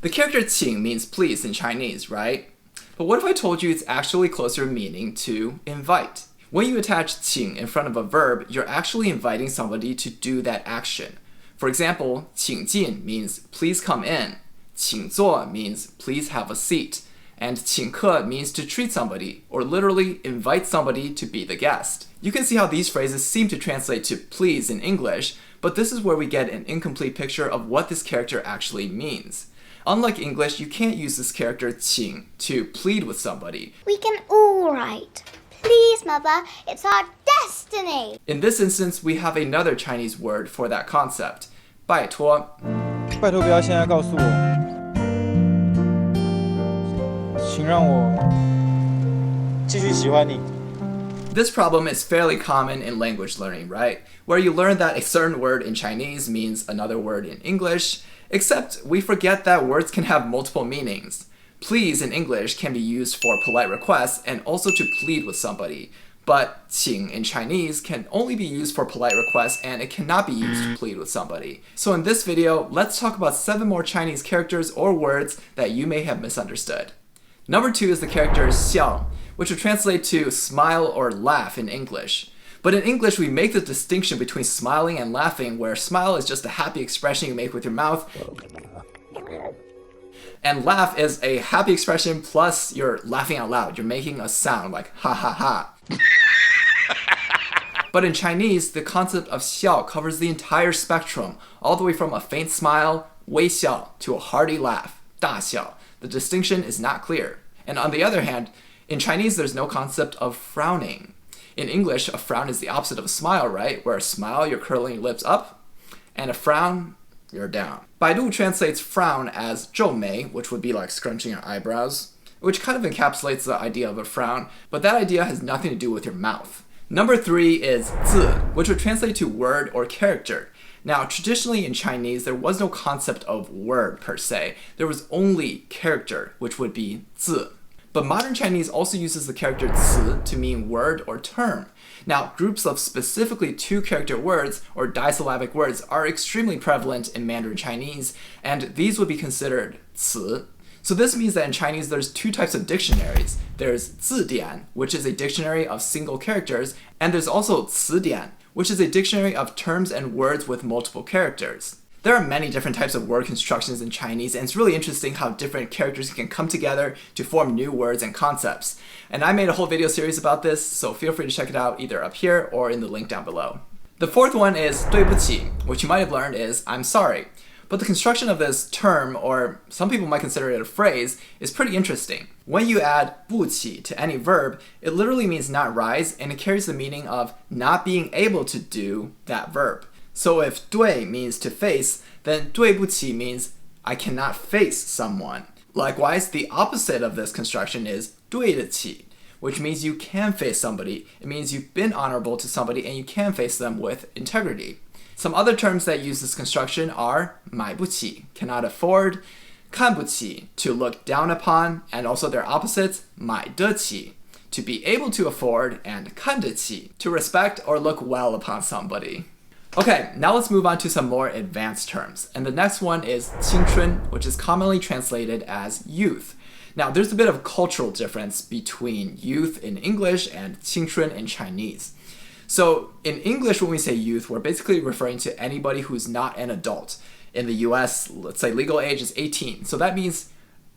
The character 请 means please in Chinese, right? But what if I told you it's actually closer meaning to invite? When you attach 请 in front of a verb, you're actually inviting somebody to do that action. For example, 请进 means please come in. 请坐 means please have a seat. And 请客 means to treat somebody, or literally invite somebody to be the guest. You can see how these phrases seem to translate to please in English, but this is where we get an incomplete picture of what this character actually means. Unlike English, you can't use this character 请 to plead with somebody. We can all write. Please, Mother, it's our destiny. In this instance, we have another Chinese word for that concept. 拜托。拜托不要现在告诉我，请让我继续喜欢你。This problem is fairly common in language learning, right? Where you learn that a certain word in Chinese means another word in English, except we forget that words can have multiple meanings. Please in English can be used for polite requests and also to plead with somebody. But 请 in Chinese can only be used for polite requests and it cannot be used to plead with somebody. So in this video, let's talk about 7 more Chinese characters or words that you may have misunderstood. Number 2 is the character 笑, which would translate to smile or laugh in English. But in English, we make the distinction between smiling and laughing, where smile is just a happy expression you make with your mouth, and laugh is a happy expression plus you're laughing out loud. You're making a sound like ha ha ha. But in Chinese, the concept of 笑 covers the entire spectrum, all the way from a faint smile, 微笑, to a hearty laugh, 大笑. The distinction is not clear. And on the other hand, in Chinese, there's no concept of frowning. In English, a frown is the opposite of a smile, right? Where a smile, you're curling your lips up, and a frown, you're down. Baidu translates frown as 皱眉, which would be like scrunching your eyebrows, which kind of encapsulates the idea of a frown, but that idea has nothing to do with your mouth. Number 3 is 字, which would translate to word or character. Now, traditionally in Chinese, there was no concept of word per se. There was only character, which would be 字. But modern Chinese also uses the character 词 to mean word or term. Now, groups of specifically 2-character words or disyllabic words are extremely prevalent in Mandarin Chinese, and these would be considered 词. So this means that in Chinese there's 2 types of dictionaries. There's 字典, which is a dictionary of single characters, and there's also 词典, which is a dictionary of terms and words with multiple characters. There are many different types of word constructions in Chinese, and it's really interesting how different characters can come together to form new words and concepts. And I made a whole video series about this, so feel free to check it out either up here or in the link down below. The 4th one is 对不起, which you might have learned is I'm sorry. But the construction of this term, or some people might consider it a phrase, is pretty interesting. When you add 不起 to any verb, it literally means not rise, and it carries the meaning of not being able to do that verb. So if 对 means to face, then 对不起 means I cannot face someone. Likewise, the opposite of this construction is 对得起, which means you can face somebody. It means you've been honorable to somebody and you can face them with integrity. Some other terms that use this construction are 买不起, cannot afford, 看不起, to look down upon, and also their opposites, 买得起, to be able to afford, and 看得起, to respect or look well upon somebody. Okay, now let's move on to some more advanced terms. And the next one is 青春, which is commonly translated as youth. Now, there's a bit of cultural difference between youth in English and 青春 in Chinese. So in English, when we say youth, we're basically referring to anybody who's not an adult. In the US, let's say legal age is 18. So that means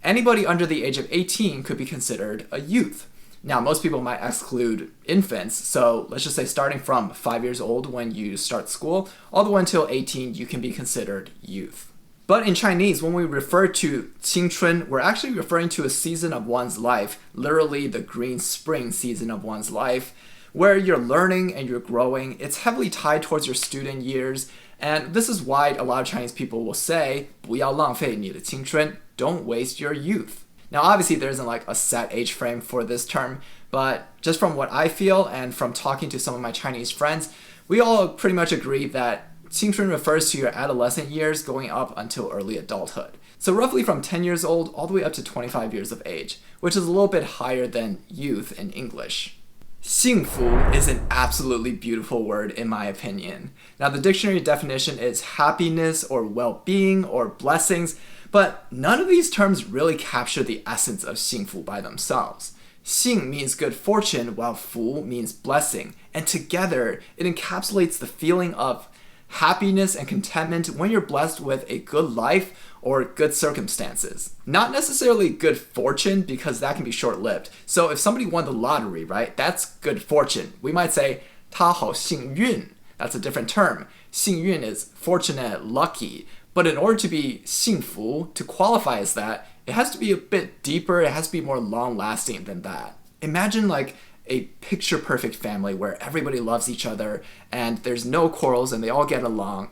anybody under the age of 18 could be considered a youth. Now, most people might exclude infants, so let's just say starting from 5 years old when you start school, all the way until 18, you can be considered youth. But in Chinese, when we refer to 青春, we're actually referring to a season of one's life, literally the green spring season of one's life, where you're learning and you're growing. It's heavily tied towards your student years, and this is why a lot of Chinese people will say, 不要浪费你的青春, don't waste your youth. Now, obviously, there isn't like a set age frame for this term, but just from what I feel and from talking to some of my Chinese friends, we all pretty much agree that 青春 refers to your adolescent years going up until early adulthood. So roughly from 10 years old all the way up to 25 years of age, which is a little bit higher than youth in English. 幸福 is an absolutely beautiful word in my opinion. Now, the dictionary definition is happiness or well-being or blessings, But none of these terms really capture the essence of 幸福 by themselves. 幸 means good fortune, while 福 means blessing, and together it encapsulates the feeling of happiness and contentment when you're blessed with a good life or good circumstances. Not necessarily good fortune, because that can be short-lived. So if somebody won the lottery, right, that's good fortune. We might say 他好幸运. That's a different term. 幸运 is fortunate, lucky. But in order to be 幸福, to qualify as that, it has to be a bit deeper, it has to be more long-lasting than that. Imagine like a picture-perfect family where everybody loves each other and there's no quarrels and they all get along.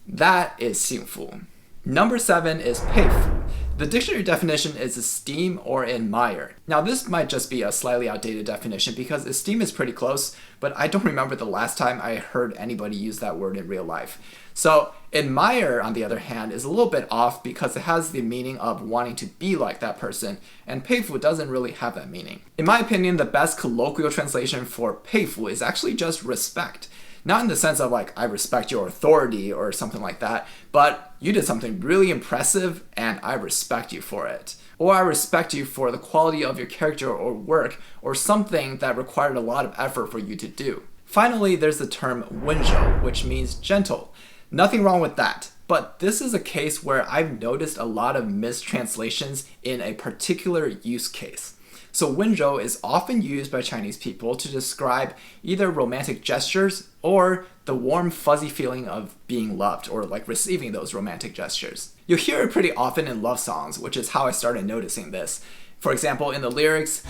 That is 幸福. Number 7 is 佩服. The dictionary definition is esteem or admire. Now this might just be a slightly outdated definition because esteem is pretty close, but I don't remember the last time I heard anybody use that word in real life. So admire, on the other hand, is a little bit off because it has the meaning of wanting to be like that person, and 佩服 doesn't really have that meaning. In my opinion, the best colloquial translation for 佩服 is actually just respect. Not in the sense of like, I respect your authority or something like that, but you did something really impressive and I respect you for it. Or I respect you for the quality of your character or work or something that required a lot of effort for you to do. Finally, there's the term 温柔, which means gentle. Nothing wrong with that, but this is a case where I've noticed a lot of mistranslations in a particular use case. So 温柔 is often used by Chinese people to describe either romantic gestures or the warm fuzzy feeling of being loved or like receiving those romantic gestures. You'll hear it pretty often in love songs, which is how I started noticing this. For example, in the lyrics,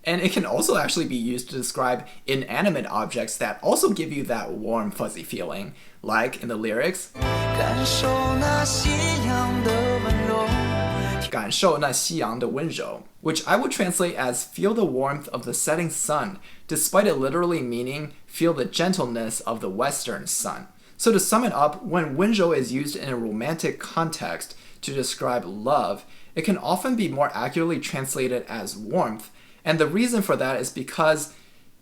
and it can also actually be used to describe inanimate objects that also give you that warm fuzzy feeling, like in the lyrics, 感受那夕阳的温柔, which I would translate as feel the warmth of the setting sun, despite it literally meaning feel the gentleness of the western sun. So to sum it up, when 温柔 is used in a romantic context to describe love, it can often be more accurately translated as warmth. And the reason for that is because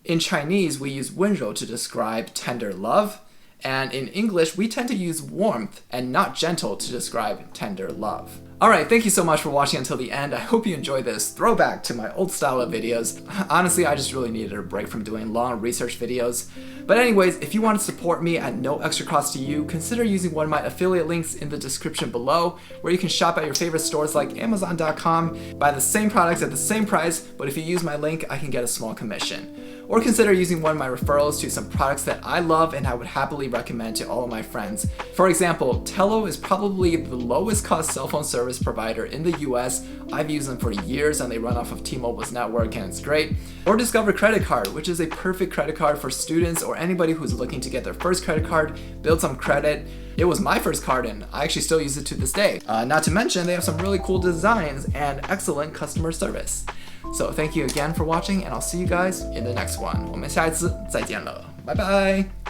in Chinese, we use 温柔 to describe tender love, and in English, we tend to use warmth and not gentle to describe tender love. Alright, thank you so much for watching until the end. I hope you enjoyed this throwback to my old style of videos. Honestly, I just really needed a break from doing long research videos. But anyways, if you want to support me at no extra cost to you, consider using one of my affiliate links in the description below, where you can shop at your favorite stores like Amazon.com, buy the same products at the same price, but if you use my link, I can get a small commission. Or consider using one of my referrals to some products that I love and I would happily recommend to all of my friends. For example, Tello is probably the lowest cost cell phone service provider in the US. I've used them for years and they run off of T-Mobile's network and it's great. Or Discover Credit Card, which is a perfect credit card for students or anybody who's looking to get their first credit card, build some credit. It was my first card and I actually still use it to this day. Not to mention they have some really cool designs and excellent customer service. So thank you again for watching and I'll see you guys in the next one. 我们下一次再见了，拜拜。